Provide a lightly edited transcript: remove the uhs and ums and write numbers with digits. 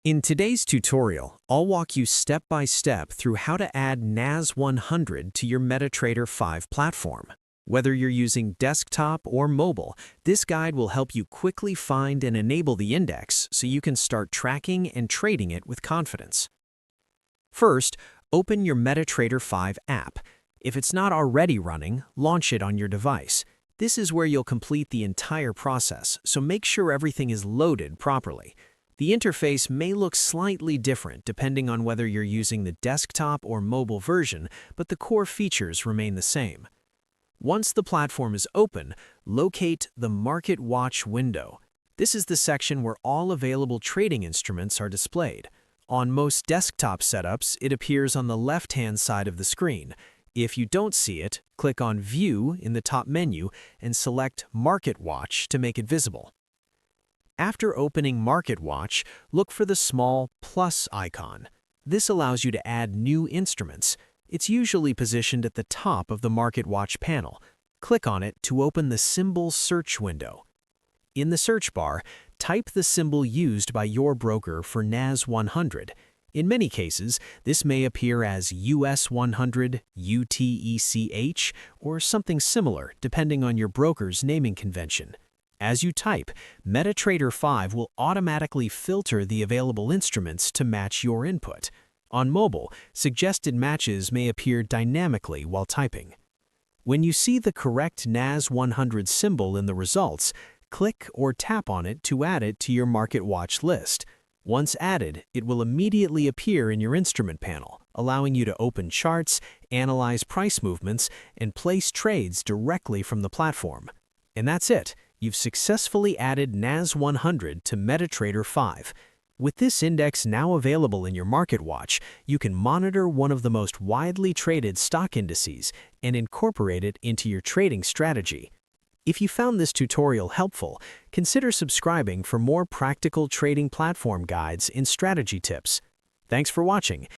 In today's tutorial, I'll walk you step by step through how to add NAS100 to your Metatrader 5 platform. Whether you're using desktop or mobile, this guide will help you quickly find and enable the index so you can start tracking and trading it with confidence. First, open your Metatrader 5 app. If it's not already running, launch it on your device. This is where you'll complete the entire process, so make sure everything is loaded properly. The interface may look slightly different depending on whether you're using the desktop or mobile version, but the core features remain the same. Once the platform is open, locate the Market Watch window. This is the section where all available trading instruments are displayed. On most desktop setups, it appears on the left-hand side of the screen. If you don't see it, click on View in the top menu and select Market Watch to make it visible. After opening Market Watch, look for the small plus icon. This allows you to add new instruments. It's usually positioned at the top of the Market Watch panel. Click on it to open the symbol search window. In the search bar, type the symbol used by your broker for NAS100. In many cases, this may appear as US100, UTECH, or something similar depending on your broker's naming convention. As you type, Metatrader 5 will automatically filter the available instruments to match your input. On mobile, suggested matches may appear dynamically while typing. When you see the correct NAS100 symbol in the results, click or tap on it to add it to your Market Watch list. Once added, it will immediately appear in your instrument panel, allowing you to open charts, analyze price movements, and place trades directly from the platform. And that's it. You've successfully added NAS100 to Metatrader 5. With this index now available in your Market Watch, you can monitor one of the most widely traded stock indices and incorporate it into your trading strategy. If you found this tutorial helpful, consider subscribing for more practical trading platform guides and strategy tips. Thanks for watching,